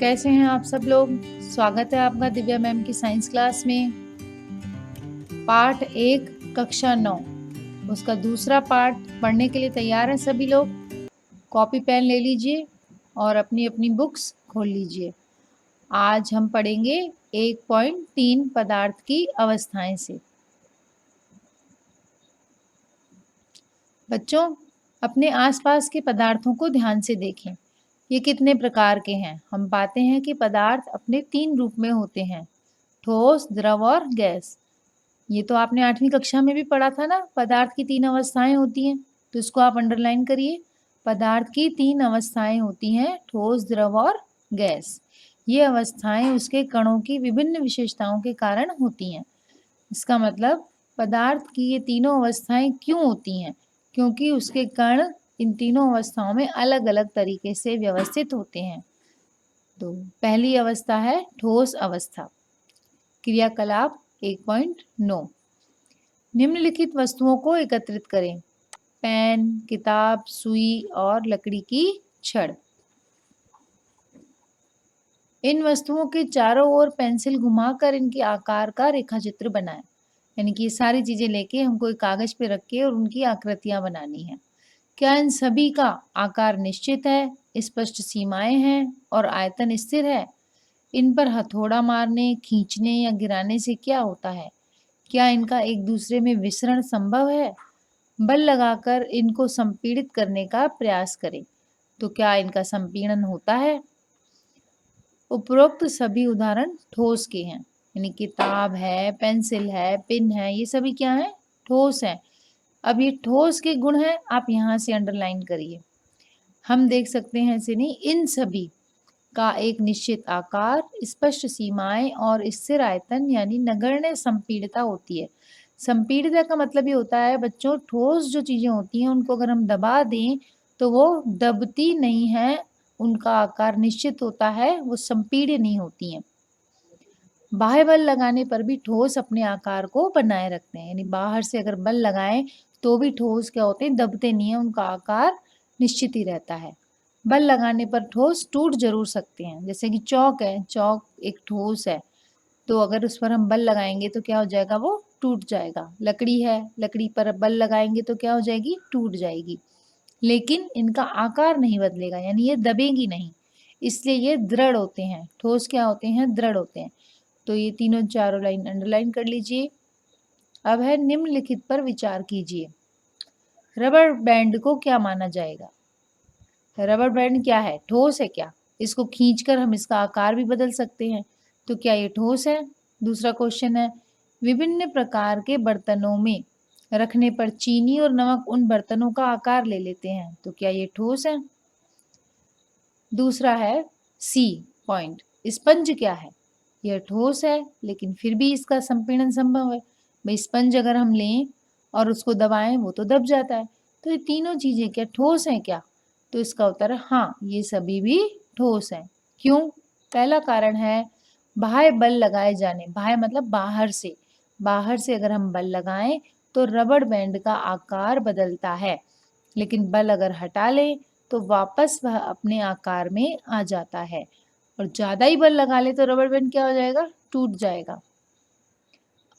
कैसे हैं आप सब लोग। स्वागत है आपका दिव्या मैम की साइंस क्लास में। पार्ट 1 कक्षा 9 उसका दूसरा पार्ट पढ़ने के लिए तैयार हैं सभी लोग। कॉपी पेन ले लीजिए और अपनी अपनी बुक्स खोल लीजिए। आज हम पढ़ेंगे 1.3 पदार्थ की अवस्थाएं से। बच्चों, अपने आसपास के पदार्थों को ध्यान से देखें। ये कितने प्रकार के हैं। हम पाते हैं कि पदार्थ अपने 3 रूप में होते हैं, ठोस, द्रव और गैस। ये तो आपने 8वीं कक्षा में भी पढ़ा था ना, पदार्थ की 3 अवस्थाएं होती हैं। तो इसको आप अंडरलाइन करिए। पदार्थ की 3 अवस्थाएं होती हैं, ठोस, द्रव और गैस। ये अवस्थाएं उसके कणों की विभिन्न विशेषताओं के कारण होती हैं। इसका मतलब पदार्थ की ये तीनों अवस्थाएं क्यों होती हैं? क्योंकि उसके कण इन तीनों अवस्थाओं में अलग अलग तरीके से व्यवस्थित होते हैं। तो पहली अवस्था है ठोस अवस्था। क्रियाकलाप 1.9। निम्नलिखित वस्तुओं को एकत्रित करें। पेन, किताब, सुई और लकड़ी की छड़। इन वस्तुओं के चारों ओर पेंसिल घुमाकर इनके आकार का रेखाचित्र बनाएं। यानी कि ये सारी चीजें लेके हमको एक कागज पे रख के और उनकी आकृतियां बनानी है। क्या इन सभी का आकार निश्चित है, स्पष्ट सीमाएं हैं और आयतन स्थिर है? इन पर हथौड़ा मारने, खींचने या गिराने से क्या होता है? क्या इनका एक दूसरे में विसरण संभव है? बल लगाकर इनको संपीड़ित करने का प्रयास करें तो क्या इनका संपीड़न होता है? उपरोक्त सभी उदाहरण ठोस के हैं। यानी किताब है, पेंसिल है, पेन है, ये सभी क्या है? ठोस है। अब ये ठोस के गुण हैं, आप यहाँ से अंडरलाइन करिए। हम देख सकते हैं से नहीं, इन सभी का एक निश्चित आकार, स्पष्ट सीमाएं और स्थिर आयतन यानी नगण्य संपीड़िता होती है। संपीड़िता का मतलब ये होता है बच्चों, ठोस जो चीजें होती हैं उनको अगर हम दबा दें तो वो दबती नहीं है, उनका आकार निश्चित होता है, वो संपीड्य नहीं होती हैं। बाह्य बल लगाने पर भी ठोस अपने आकार को बनाए रखते हैं। यानी बाहर से अगर बल लगाएं तो भी ठोस क्या होते हैं, दबते नहीं है, उनका आकार निश्चित ही रहता है। बल लगाने पर ठोस टूट जरूर सकते हैं। जैसे कि चौक है, चौक एक ठोस है, तो अगर उस पर हम बल लगाएंगे तो क्या हो जाएगा, वो टूट जाएगा। लकड़ी है, लकड़ी पर बल लगाएंगे तो क्या हो जाएगी, टूट जाएगी। लेकिन इनका आकार नहीं बदलेगा, यानी ये दबेंगी नहीं, इसलिए ये दृढ़ होते हैं। ठोस क्या होते हैं, दृढ़ होते हैं। तो ये तीनों चारों लाइन अंडरलाइन कर लीजिए। अब है निम्नलिखित पर विचार कीजिए। रबर बैंड को क्या माना जाएगा? रबर बैंड क्या है, ठोस है क्या? इसको खींचकर हम इसका आकार भी बदल सकते हैं, तो क्या ये ठोस है? दूसरा क्वेश्चन है, विभिन्न प्रकार के बर्तनों में रखने पर चीनी और नमक उन बर्तनों का आकार ले लेते हैं, तो क्या ये ठोस है? दूसरा है सी पॉइंट, स्पंज क्या है? यह ठोस है लेकिन फिर भी इसका संपीड़न संभव है। भाई स्पंज अगर हम लें और उसको दबाएं वो तो दब जाता है। तो ये तीनों चीजें क्या ठोस हैं क्या? तो इसका उत्तर है हाँ, ये सभी भी ठोस हैं। क्यों? पहला कारण है बाह्य बल लगाए जाने। बाह्य मतलब बाहर से, बाहर से अगर हम बल लगाएं तो रबर बैंड का आकार बदलता है, लेकिन बल अगर हटा लें तो वापस वह अपने आकार में आ जाता है। और ज्यादा ही बल लगा ले तो रबर बैंड क्या हो जाएगा, टूट जाएगा।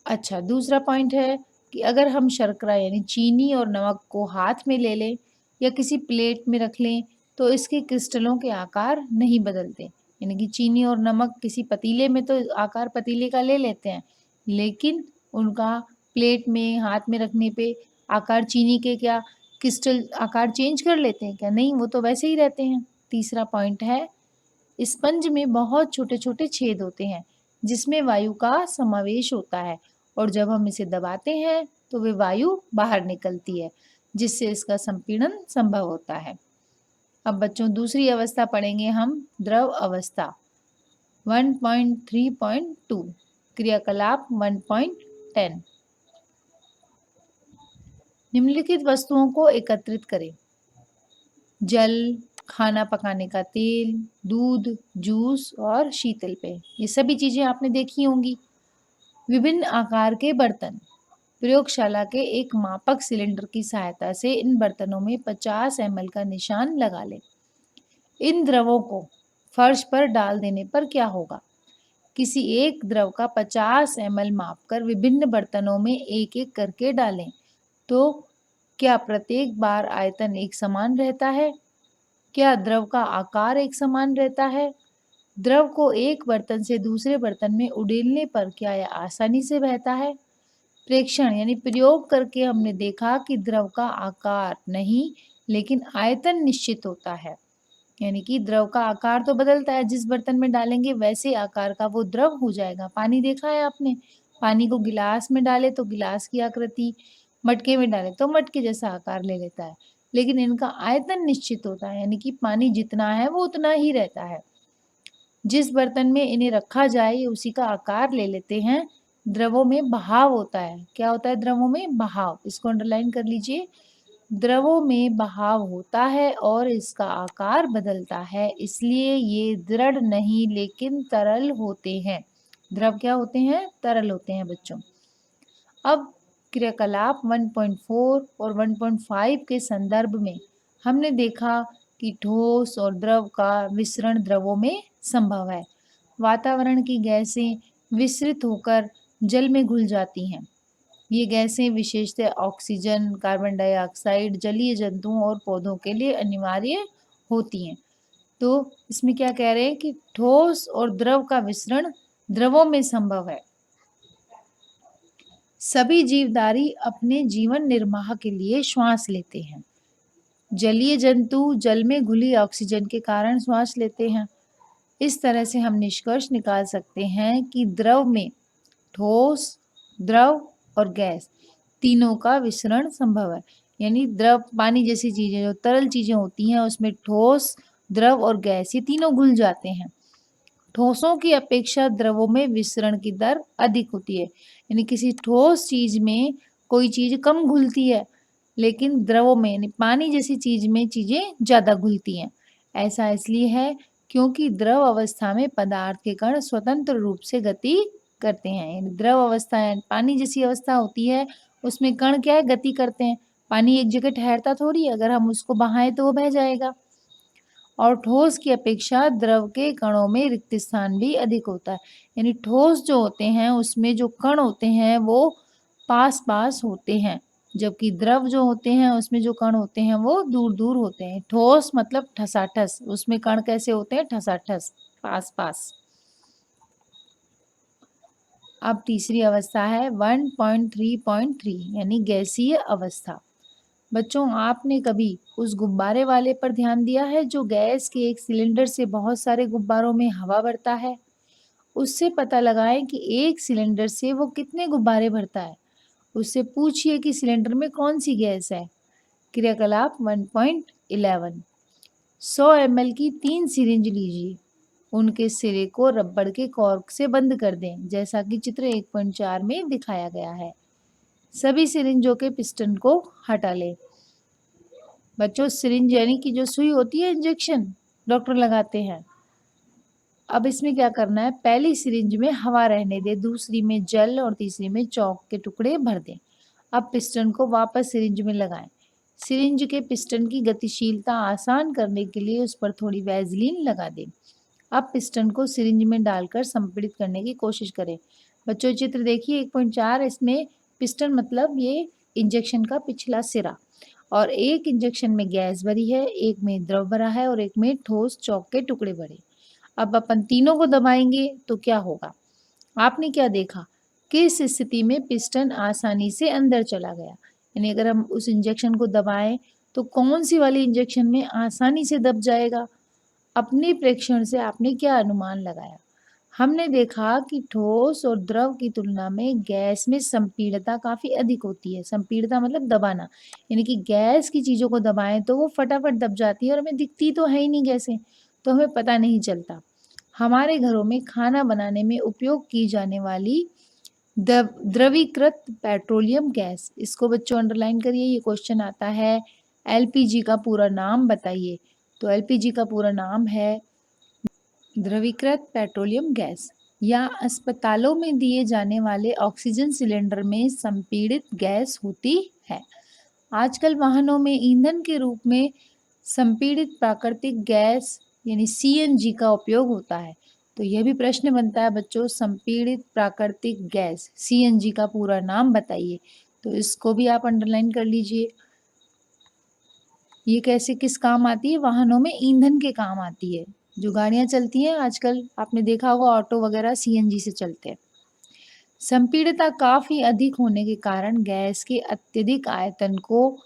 अच्छा, दूसरा पॉइंट है कि अगर हम शर्करा यानी चीनी और नमक को हाथ में ले लें या किसी प्लेट में रख लें तो इसके क्रिस्टलों के आकार नहीं बदलते। यानी कि चीनी और नमक किसी पतीले में तो आकार पतीले का ले लेते हैं, लेकिन उनका प्लेट में हाथ में रखने पे आकार चीनी के क्या क्रिस्टल आकार चेंज कर लेते हैं क्या? नहीं, वो तो वैसे ही रहते हैं। तीसरा पॉइंट है, स्पंज में बहुत छोटे छोटे छेद होते हैं जिसमें वायु का समावेश होता है, और जब हम इसे दबाते हैं तो वे वायु बाहर निकलती है, जिससे इसका संपीड़न संभव होता है। अब बच्चों दूसरी अवस्था पढ़ेंगे हम, द्रव अवस्था 1.3.2। क्रियाकलाप 1.10। निम्नलिखित वस्तुओं को एकत्रित करें। जल, खाना पकाने का तेल, दूध, जूस और शीतल पेय। ये सभी चीजें आपने देखी होंगी। विभिन्न आकार के बर्तन। प्रयोगशाला के एक मापक सिलेंडर की सहायता से इन बर्तनों में 50 ml का निशान लगा लें। इन द्रवों को फर्श पर डाल देने पर क्या होगा? किसी एक द्रव का 50 ml मापकर विभिन्न बर्तनों में एक-एक करके डालें। तो क्या प्रत्येक बार आयतन एक समान रहता है? क्या द्रव का आकार एक समान रहता है? द्रव को एक बर्तन से दूसरे बर्तन में उड़ेलने पर क्या यह आसानी से बहता है? प्रेक्षण यानी प्रयोग करके हमने देखा कि द्रव का आकार नहीं, लेकिन आयतन निश्चित होता है। यानी कि द्रव का आकार तो बदलता है, जिस बर्तन में डालेंगे वैसे आकार का वो द्रव हो जाएगा। पानी देखा है आपने? पानी को गिलास में डाले तो गिलास की आकृति, मटके में डाले तो मटके जैसा आकार ले लेता है। लेकिन इनका आयतन निश्चित होता है, यानी कि पानी जितना है वो उतना ही रहता है। जिस बर्तन में इन्हें रखा जाए ये उसी का आकार ले लेते हैं। द्रवों में बहाव होता है। क्या होता है द्रवों में? बहाव। इसको अंडरलाइन कर लीजिए। द्रवों में बहाव होता है और इसका आकार बदलता है, इसलिए ये दृढ़ नहीं लेकिन तरल होते हैं। द्रव क्या होते हैं? तरल होते हैं बच्चों। अब क्रियाकलाप 1.4 और 1.5 के संदर्भ में हमने देखा कि ठोस और द्रव का विसरण द्रवों में संभव है। वातावरण की गैसें विसरित होकर जल में घुल जाती हैं। ये गैसें विशेषतः ऑक्सीजन, कार्बन डाइऑक्साइड जलीय जंतुओं और पौधों के लिए अनिवार्य होती हैं। तो इसमें क्या कह रहे हैं कि ठोस और द्रव का विसरण द्रवों में संभव है। सभी जीवधारी अपने जीवन निर्वाह के लिए श्वास लेते हैं। जलीय जंतु जल में घुली ऑक्सीजन के कारण श्वास लेते हैं। इस तरह से हम निष्कर्ष निकाल सकते हैं कि द्रव में ठोस, द्रव और गैस तीनों का विसरण संभव है। यानी द्रव पानी जैसी चीजें जो तरल चीजें होती हैं उसमें ठोस, द्रव और गैस ये तीनों घुल जाते हैं। ठोसों की अपेक्षा द्रवों में विसरण की दर अधिक होती है। यानी किसी ठोस चीज में कोई चीज कम घुलती है, लेकिन द्रवों में यानी पानी जैसी चीज में चीजें ज्यादा घुलती हैं। ऐसा इसलिए है क्योंकि द्रव अवस्था में पदार्थ के कण स्वतंत्र रूप से गति करते हैं। यानी द्रव अवस्था है पानी जैसी अवस्था होती है, उसमें कण क्या है? गति करते हैं। पानी एक जगह ठहरता थोड़ी है, अगर हम उसको बहाएं तो वो बह जाएगा। और ठोस की अपेक्षा द्रव के कणों में रिक्त स्थान भी अधिक होता है। यानी ठोस जो होते हैं उसमें जो कण होते हैं वो पास पास होते हैं, जबकि द्रव जो होते हैं उसमें जो कण होते हैं वो दूर दूर होते हैं। ठोस मतलब ठसाठस, उसमें कण कैसे होते हैं? ठसाठस, पास पास। अब तीसरी अवस्था है 1.3.3 यानी गैसीय अवस्था। बच्चों आपने कभी उस गुब्बारे वाले पर ध्यान दिया है जो गैस के एक सिलेंडर से बहुत सारे गुब्बारों में हवा भरता है? उससे पता लगाएं कि एक सिलेंडर से वो कितने गुब्बारे भरता है। उससे पूछिए कि सिलेंडर में कौन सी गैस है। क्रियाकलाप 1.11 100 ml की 3 सिरिंज लीजिए। उनके सिरे को रबड़ के कॉर्क से बंद कर दें, जैसा कि चित्र 1.4 में दिखाया गया है। सभी सिरिंजों के पिस्टन को हटा लें। बच्चों सिरिंज यानी कि जो सुई होती है इंजेक्शन डॉक्टर लगाते हैं। अब इसमें क्या करना है? पहली सिरिंज में हवा रहने दें, दूसरी में जल और तीसरी में चौक के टुकड़े भर दें। अब पिस्टन को वापस सिरिंज में लगाएं। सिरिंज के पिस्टन की गतिशीलता आसान करने के लिए उस पर थोड़ी वैसलीन लगा दें। अब पिस्टन को सिरिंज में डालकर संपीड़ित करने की कोशिश करें। बच्चों चित्र देखिए 1.4, इसमें पिस्टन मतलब ये इंजेक्शन का पिछला सिरा, और एक इंजेक्शन में गैस भरी है, एक में द्रव भरा है और एक में ठोस चौक के टुकड़े भरे। अब अपन तीनों को दबाएंगे तो क्या होगा? आपने क्या देखा? किस स्थिति में पिस्टन आसानी से अंदर चला गया? यानी अगर हम उस इंजेक्शन को दबाएं तो कौन सी वाली इंजेक्शन में आसानी से दब जाएगा? अपने प्रेक्षण से आपने क्या अनुमान लगाया? हमने देखा कि ठोस और द्रव की तुलना में गैस में संपीड़ता काफी अधिक होती है। संपीड़ता मतलब दबाना, यानी कि गैस की चीजों को दबाएं तो वो फटाफट दब जाती है और हमें दिखती तो है ही नहीं गैसें, तो हमें पता नहीं चलता। हमारे घरों में खाना बनाने में उपयोग की जाने वाली द्रवीकृत पेट्रोलियम गैस, इसको बच्चों अंडरलाइन करिए, ये क्वेश्चन आता है। एलपीजी का पूरा नाम बताइए। तो एलपीजी का पूरा नाम है द्रवीकृत पेट्रोलियम गैस, या अस्पतालों में दिए जाने वाले ऑक्सीजन सिलेंडर में संपीड़ित गैस होती है। आजकल वाहनों में ईंधन के रूप में संपीड़ित प्राकृतिक गैस यानी सीएनजी का उपयोग होता है। तो यह भी प्रश्न बनता है बच्चों, संपीड़ित प्राकृतिक गैस सीएनजी का पूरा नाम बताइए। तो इसको भी आप अंडरलाइन कर लीजिए। ये कैसे किस काम आती है? वाहनों में ईंधन के काम आती है। जो गाड़ियां चलती हैं आजकल आपने देखा होगा, ऑटो वगैरह सीएनजी से चलते हैं। संपीड़ितता काफी अधिक होने के कारण गैस के अत्यधिक आयतन को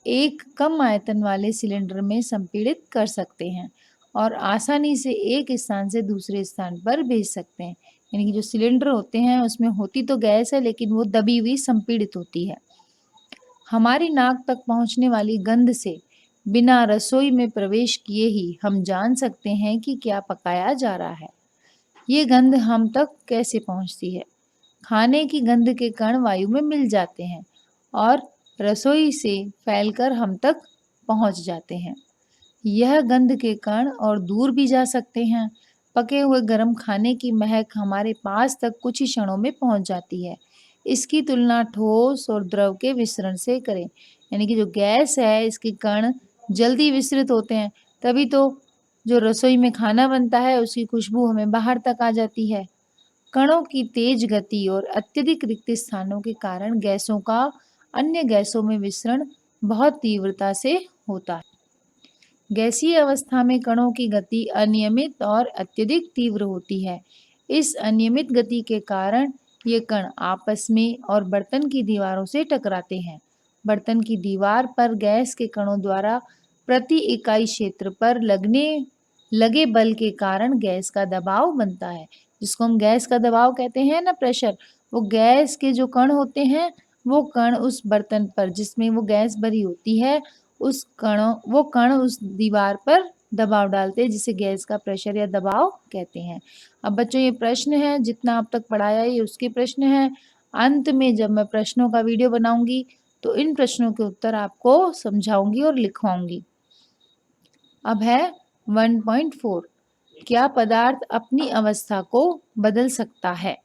एक कम आयतन वाले सिलेंडर में संपीड़ित कर सकते हैं और आसानी से एक स्थान से दूसरे स्थान पर भेज सकते हैं। यानी कि जो सिलेंडर होते हैं उसमें होती तो गैस है, लेकिन वो दबी हुई संपीड़ित होती है। हमारी नाक तक पहुंचने वाली गंध से बिना रसोई में प्रवेश किए ही हम जान सकते हैं कि क्या पकाया जा रहा है। ये गंध हम तक कैसे पहुंचती है? खाने की गंध के कण वायु में मिल जाते हैं और रसोई से फैलकर हम तक पहुंच जाते हैं। यह गंध के कण और दूर भी जा सकते हैं। पके हुए गर्म खाने की महक हमारे पास तक कुछ ही क्षणों में पहुंच जाती है। इसकी तुलना ठोस और द्रव के विसरण से करें। यानी कि जो गैस है इसके कण जल्दी विसरित होते हैं, तभी तो जो रसोई में खाना बनता है उसकी खुशबू हमें बाहर तक आ जाती है। कणों की तेज गति और अत्यधिक रिक्त स्थानों के कारण गैसों का अन्य गैसों में विसरण बहुत तीव्रता से होता है। गैसीय अवस्था में कणों की गति अनियमित और अत्यधिक तीव्र होती है। इस अनियमित गति के कारण ये कण आपस में और बर्तन की दीवारों से टकराते हैं। बर्तन की दीवार पर गैस के कणों द्वारा प्रति इकाई क्षेत्र पर लगे बल के कारण गैस का दबाव बनता है, जिसको हम गैस का दबाव कहते हैं ना, प्रेशर। वो गैस के जो कण होते हैं वो कण उस बर्तन पर जिसमें वो गैस भरी होती है वो कण उस दीवार पर दबाव डालते हैं, जिसे गैस का प्रेशर या दबाव कहते हैं। अब बच्चों ये प्रश्न है, जितना अब तक पढ़ाया ये उसके प्रश्न है। अंत में जब मैं प्रश्नों का वीडियो बनाऊंगी तो इन प्रश्नों के उत्तर आपको समझाऊंगी और लिखवाऊंगी। अब है 1.4, क्या पदार्थ अपनी अवस्था को बदल सकता है?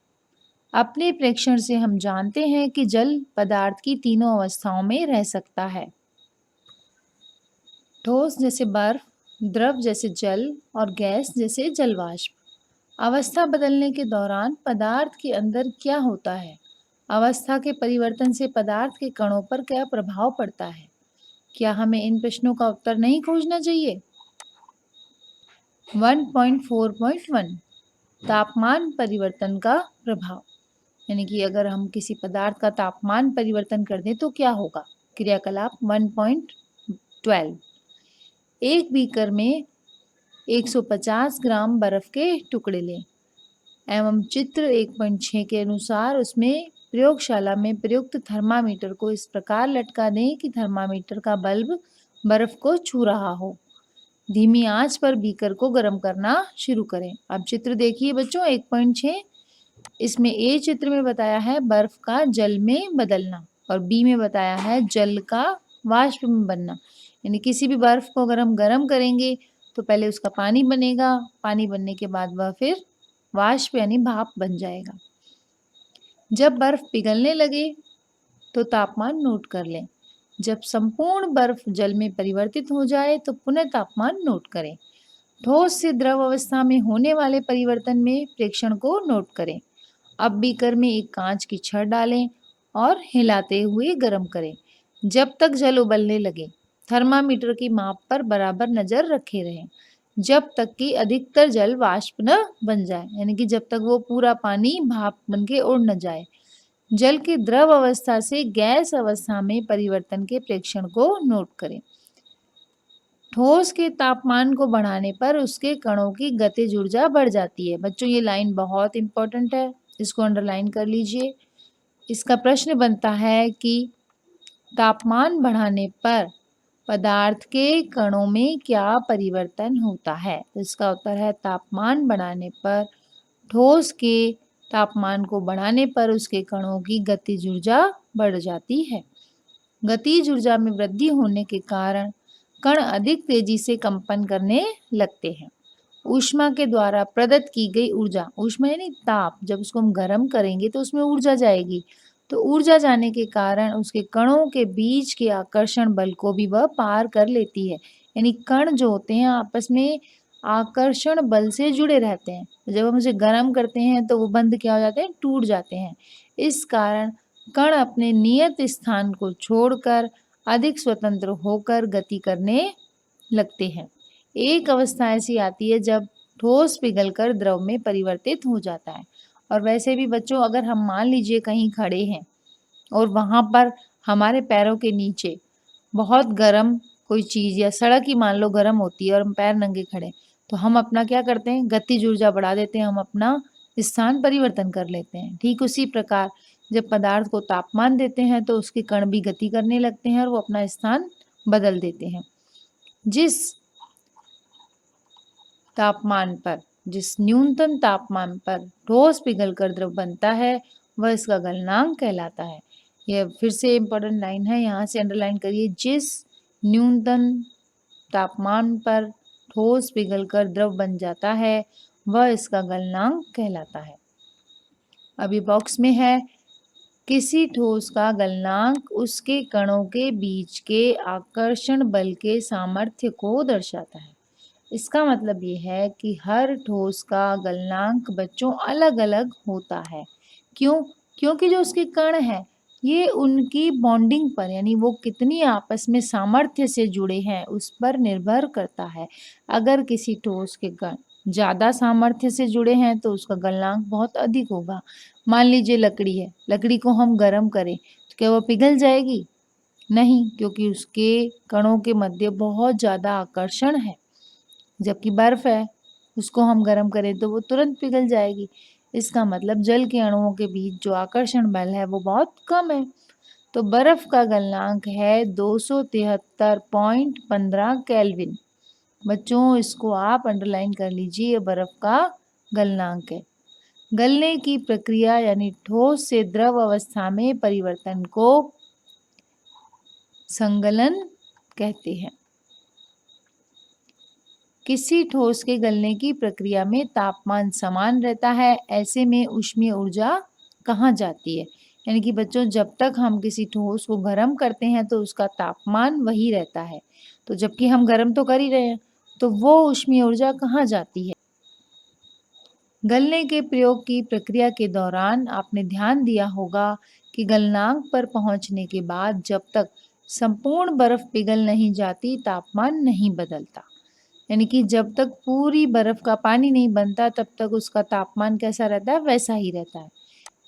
अपने प्रेक्षण से हम जानते हैं कि जल पदार्थ की तीनों अवस्थाओं में रह सकता है। ठोस जैसे बर्फ, द्रव जैसे जल और गैस जैसे जलवाष्प। अवस्था बदलने के दौरान पदार्थ के अंदर क्या होता है? अवस्था के परिवर्तन से पदार्थ के कणों पर क्या प्रभाव पड़ता है? क्या हमें इन प्रश्नों का उत्तर नहीं खोजना चाहिए? 1.4.1, तापमान परिवर्तन का प्रभाव। यानी कि अगर हम किसी पदार्थ का तापमान परिवर्तन कर दें तो क्या होगा? क्रियाकलाप 1.12, एक बीकर में 150 ग्राम बर्फ के टुकड़े लें एवं चित्र 1.6 के अनुसार उसमें प्रयोगशाला में प्रयुक्त थर्मामीटर को इस प्रकार लटका दें कि थर्मामीटर का बल्ब बर्फ को छू रहा हो। धीमी आंच पर बीकर को गर्म करना शुरू करें। अब चित्र देखिए बच्चों 1.6, इसमें ए चित्र में बताया है बर्फ का जल में बदलना और बी में बताया है जल का वाष्प में बनना। यानी किसी भी बर्फ को अगर हम गर्म करेंगे तो पहले उसका पानी बनेगा, पानी बनने के बाद वह फिर वाष्प यानी भाप बन जाएगा। जब बर्फ पिघलने लगे तो तापमान नोट कर लें। जब संपूर्ण बर्फ जल में परिवर्तित हो जाए तो पुनः तापमान नोट करें। ठोस से द्रव अवस्था में होने वाले परिवर्तन में प्रेक्षण को नोट करें। अब बीकर में एक कांच की छड़ डालें और हिलाते हुए गर्म करें जब तक जल उबलने लगे। थर्मामीटर की माप पर बराबर नजर रखे रहें जब तक कि अधिकतर जल वाष्प न बन जाए, यानी कि जब तक वो पूरा पानी भाप बन के उड़ न जाए। जल के द्रव अवस्था से गैस अवस्था में परिवर्तन के प्रेक्षण को नोट करें। ठोस के तापमान को बढ़ाने पर उसके कणों की गतिज ऊर्जा बढ़ जाती है। बच्चों ये लाइन बहुत इंपॉर्टेंट है, इसको अंडरलाइन कर लीजिए। इसका प्रश्न बनता है कि तापमान बढ़ाने पर पदार्थ के कणों में क्या परिवर्तन होता है? तो इसका उत्तर है तापमान बढ़ाने पर ठोस के तापमान को बढ़ाने पर उसके कणों की गतिज ऊर्जा बढ़ जाती है। गतिज ऊर्जा में वृद्धि होने के कारण कण अधिक तेजी से कंपन करने लगते हैं। ऊष्मा के द्वारा प्रदत्त की गई ऊर्जा, ऊष्मा यानी ताप, जब उसको हम गर्म करेंगे तो उसमें ऊर्जा जाएगी, तो ऊर्जा जाने के कारण उसके कणों के बीच के आकर्षण बल को भी वह पार कर लेती है। यानी कण जो होते हैं आपस में आकर्षण बल से जुड़े रहते हैं। जब हम उसे गर्म करते हैं तो वो बंध क्या हो जाते हैं, टूट जाते हैं। इस कारण कण अपने नियत स्थान को छोड़कर अधिक स्वतंत्र होकर गति करने लगते हैं। एक अवस्था ऐसी आती है जब ठोस पिघलकर द्रव में परिवर्तित हो जाता है। और वैसे भी बच्चों, अगर हम मान लीजिए कहीं खड़े हैं और वहां पर हमारे पैरों के नीचे बहुत गर्म कोई चीज या सड़क ही मान लो गर्म होती है और हम पैर नंगे खड़े, तो हम अपना क्या करते हैं, गतिज ऊर्जा बढ़ा देते हैं, हम अपना स्थान परिवर्तन कर लेते हैं। ठीक उसी प्रकार जब पदार्थ को तापमान देते हैं तो उसके कण भी गति करने लगते हैं और वो अपना स्थान बदल देते हैं। जिस न्यूनतम तापमान पर ठोस पिघलकर द्रव बनता है वह इसका गलनांक कहलाता है। यह फिर से इम्पोर्टेंट लाइन है, यहाँ से अंडरलाइन करिए। जिस न्यूनतम तापमान पर ठोस पिघलकर द्रव बन जाता है वह इसका गलनांक कहलाता है। अभी बॉक्स में है, किसी ठोस का गलनांक उसके कणों के बीच के आकर्षण बल के सामर्थ्य को दर्शाता है। इसका मतलब ये है कि हर ठोस का गलनांक बच्चों अलग अलग होता है। क्यों? क्योंकि जो उसके कण हैं ये उनकी बॉन्डिंग पर, यानी वो कितनी आपस में सामर्थ्य से जुड़े हैं उस पर निर्भर करता है। अगर किसी ठोस के कण ज़्यादा सामर्थ्य से जुड़े हैं तो उसका गलनांक बहुत अधिक होगा। मान लीजिए लकड़ी है, लकड़ी को हम गर्म करें तो क्या वो पिघल जाएगी? नहीं, क्योंकि उसके कणों के मध्य बहुत ज़्यादा आकर्षण है। जबकि बर्फ है, उसको हम गर्म करें तो वो तुरंत पिघल जाएगी। इसका मतलब जल के अणुओं के बीच जो आकर्षण बल है वो बहुत कम है। तो बर्फ का गलनांक है 273.15 केल्विन। बच्चों, इसको आप अंडरलाइन कर लीजिए, ये बर्फ का गलनांक है। गलने की प्रक्रिया यानी ठोस से द्रव अवस्था में परिवर्तन को संगलन कहते हैं। किसी ठोस के गलने की प्रक्रिया में तापमान समान रहता है, ऐसे में ऊष्मीय ऊर्जा कहाँ जाती है? यानी कि बच्चों, जब तक हम किसी ठोस को गर्म करते हैं तो उसका तापमान वही रहता है, तो जबकि हम गर्म तो कर ही रहे हैं, तो वो ऊष्मीय ऊर्जा कहाँ जाती है? गलने के प्रयोग की प्रक्रिया के दौरान आपने ध्यान दिया होगा कि गलनांक पर पहुंचने के बाद जब तक संपूर्ण बर्फ पिघल नहीं जाती तापमान नहीं बदलता। यानी कि जब तक पूरी बर्फ का पानी नहीं बनता तब तक उसका तापमान कैसा रहता है, वैसा ही रहता है।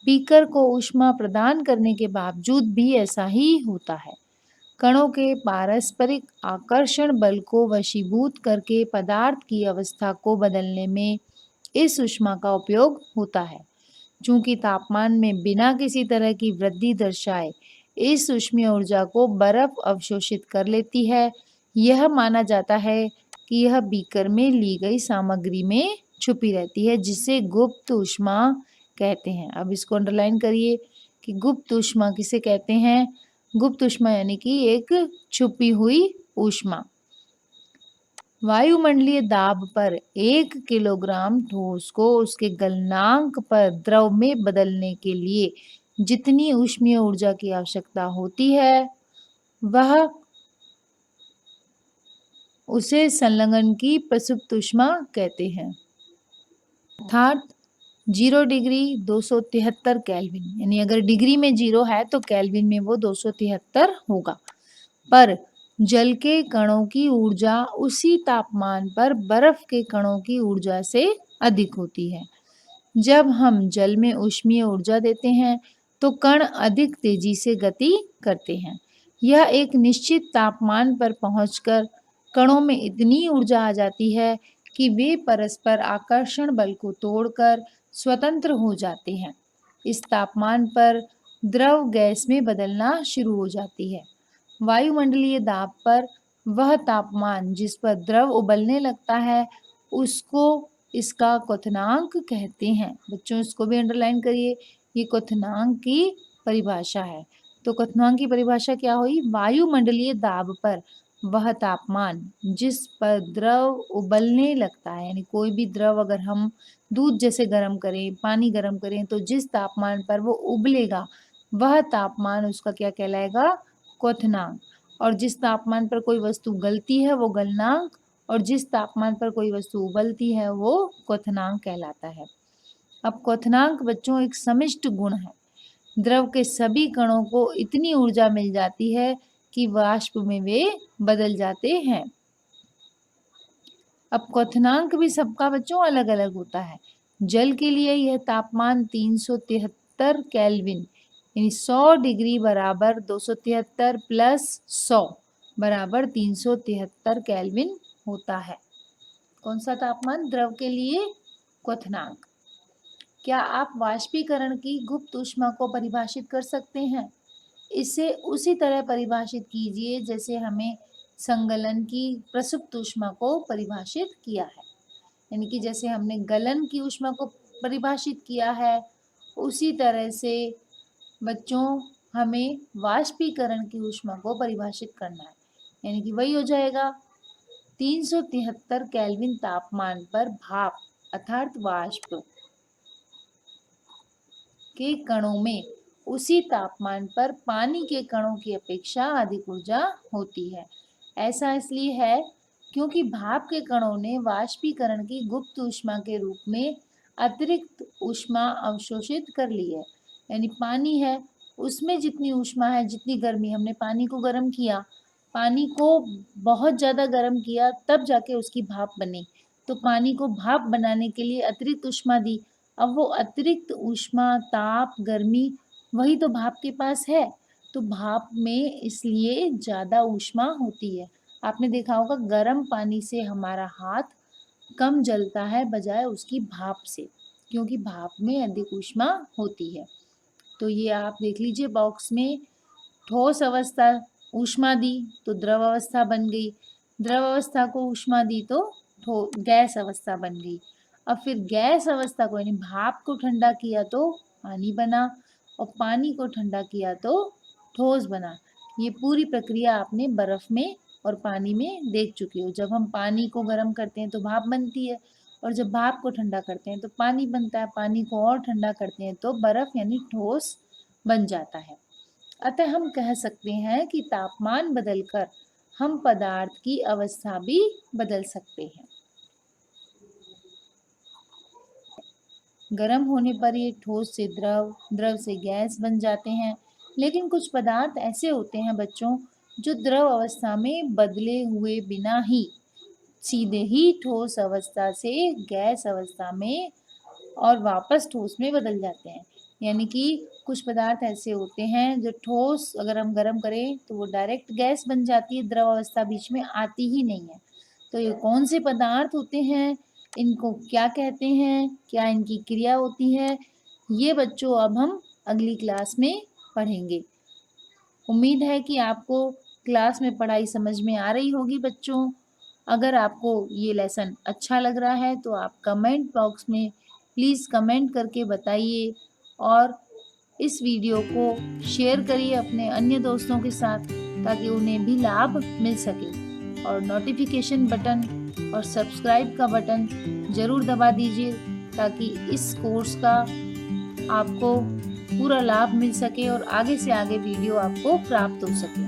बीकर को ऊष्मा प्रदान करने के बावजूद भी ऐसा ही होता है। कणों के पारस्परिक आकर्षण बल को वशीभूत करके पदार्थ की अवस्था को बदलने में इस ऊष्मा का उपयोग होता है। चूंकि तापमान में बिना किसी तरह की वृद्धि दर्शाए इस ऊष्मीय ऊर्जा को बर्फ अवशोषित कर लेती है, यह माना जाता है कि यह बीकर में ली गई सामग्री में छुपी रहती है, जिसे गुप्त ऊष्मा कहते हैं। अब इसको अंडरलाइन करिए कि गुप्त ऊष्मा किसे कहते हैं? गुप्त ऊष्मा यानी कि एक छुपी हुई ऊष्मा। वायुमंडलीय दाब पर 1 किलोग्राम ठोस को उसके गलनांक पर द्रव में बदलने के लिए जितनी ऊष्मीय ऊर्जा की आवश्यकता होती है वह उसे संलग्न की प्रसुप्त ऊष्मा कहते हैं। अर्थात 0 डिग्री 273 केल्विन, यानी अगर डिग्री में 0 है तो केल्विन में वो 273 होगा। पर जल के कणों की ऊर्जा उसी तापमान पर बर्फ के कणों की ऊर्जा से अधिक होती है। जब हम जल में ऊष्मीय ऊर्जा देते हैं तो कण अधिक तेजी से गति करते हैं। यह एक निश्चित तापमान पर पहुंचकर कणों में इतनी ऊर्जा आ जाती है कि वे परस्पर आकर्षण बल को तोड़कर स्वतंत्र हो जाते हैं। इस तापमान पर द्रव गैस में बदलना शुरू हो जाती है। वायुमंडलीय दाब पर वह तापमान जिस पर द्रव उबलने लगता है उसको इसका क्वथनांक कहते हैं। बच्चों, इसको भी अंडरलाइन करिए, ये क्वथनांक की परिभाषा है। तो क्वथनांक की परिभाषा क्या हुई? वायुमंडलीय दाब पर वह तापमान जिस पर द्रव उबलने लगता है, यानी कोई भी द्रव अगर हम दूध जैसे गर्म करें, पानी गर्म करें, तो जिस तापमान पर वो उबलेगा वह तापमान उसका क्या कहलाएगा? क्वथनांक। और जिस तापमान पर कोई वस्तु गलती है वो गलनांक, और जिस तापमान पर कोई वस्तु उबलती है वो क्वथनांक कहलाता है। अब क्वथनांक बच्चों एक समिष्ट गुण है। द्रव के सभी कणों को इतनी ऊर्जा मिल जाती है कि वाष्प में वे बदल जाते हैं। अब क्वथनांक भी सबका बच्चों अलग अलग होता है। जल के लिए यह तापमान 373 केल्विन यानी 100 डिग्री बराबर 273 प्लस 100 बराबर 373 केल्विन होता है। कौन सा तापमान? द्रव के लिए क्वथनांक। क्या आप वाष्पीकरण की गुप्त ऊष्मा को परिभाषित कर सकते हैं? इसे उसी तरह परिभाषित कीजिए जैसे हमें संगलन की प्रसुप्त ऊष्मा को परिभाषित किया है। यानी कि जैसे हमने गलन की ऊष्मा को परिभाषित किया है उसी तरह से बच्चों हमें वाष्पीकरण की ऊष्मा को परिभाषित करना है। यानी कि वही हो जाएगा 373 केल्विन तापमान पर भाप अर्थात वाष्प के कणों में उसी तापमान पर पानी के कणों की अपेक्षा अधिक ऊर्जा होती है। ऐसा इसलिए है क्योंकि भाप के कणों ने वाष्पीकरण की गुप्त ऊष्मा के रूप में अतिरिक्त ऊष्मा अवशोषित कर ली है। यानी पानी है उसमें जितनी ऊष्मा है, जितनी गर्मी, हमने पानी को गर्म किया, पानी को बहुत ज़्यादा गर्म किया तब जाके उसकी भाप बनी, तो पानी को भाप बनाने के लिए अतिरिक्त ऊष्मा दी। अब वो अतिरिक्त ऊष्मा, ताप, गर्मी वही तो भाप के पास है, तो भाप में इसलिए ज़्यादा ऊष्मा होती है। आपने देखा होगा गर्म पानी से हमारा हाथ कम जलता है बजाय उसकी भाप से, क्योंकि भाप में अधिक ऊष्मा होती है। तो ये आप देख लीजिए बॉक्स में, ठोस अवस्था ऊष्मा दी तो द्रव अवस्था बन गई, द्रव अवस्था को ऊष्मा दी तो गैस अवस्था बन गई। अब फिर गैस अवस्था को यानी भाप को ठंडा किया तो पानी बना और पानी को ठंडा किया तो ठोस बना। ये पूरी प्रक्रिया आपने बर्फ में और पानी में देख चुकी हो। जब हम पानी को गर्म करते हैं तो भाप बनती है और जब भाप को ठंडा करते हैं तो पानी बनता है, पानी को और ठंडा करते हैं तो बर्फ यानी ठोस बन जाता है। अतः हम कह सकते हैं कि तापमान बदलकर हम पदार्थ की अवस्था भी बदल सकते हैं। गर्म होने पर ये ठोस से द्रव, द्रव से गैस बन जाते हैं। लेकिन कुछ पदार्थ ऐसे होते हैं बच्चों जो द्रव अवस्था में बदले हुए बिना ही सीधे ही ठोस अवस्था से गैस अवस्था में और वापस ठोस में बदल जाते हैं। यानी कि कुछ पदार्थ ऐसे होते हैं जो ठोस अगर हम गर्म करें तो वो डायरेक्ट गैस बन जाती है, द्रव अवस्था बीच में आती ही नहीं है। तो ये कौन से पदार्थ होते हैं, इनको क्या कहते हैं, क्या इनकी क्रिया होती है, ये बच्चों अब हम अगली क्लास में पढ़ेंगे। उम्मीद है कि आपको क्लास में पढ़ाई समझ में आ रही होगी बच्चों। अगर आपको ये लेसन अच्छा लग रहा है तो आप कमेंट बॉक्स में प्लीज़ कमेंट करके बताइए और इस वीडियो को शेयर करिए अपने अन्य दोस्तों के साथ ताकि उन्हें भी लाभ मिल सके। और नोटिफिकेशन बटन और सब्सक्राइब का बटन ज़रूर दबा दीजिए ताकि इस कोर्स का आपको पूरा लाभ मिल सके और आगे से आगे वीडियो आपको प्राप्त हो सके।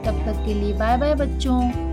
तब तक के लिए बाय बाय बच्चों।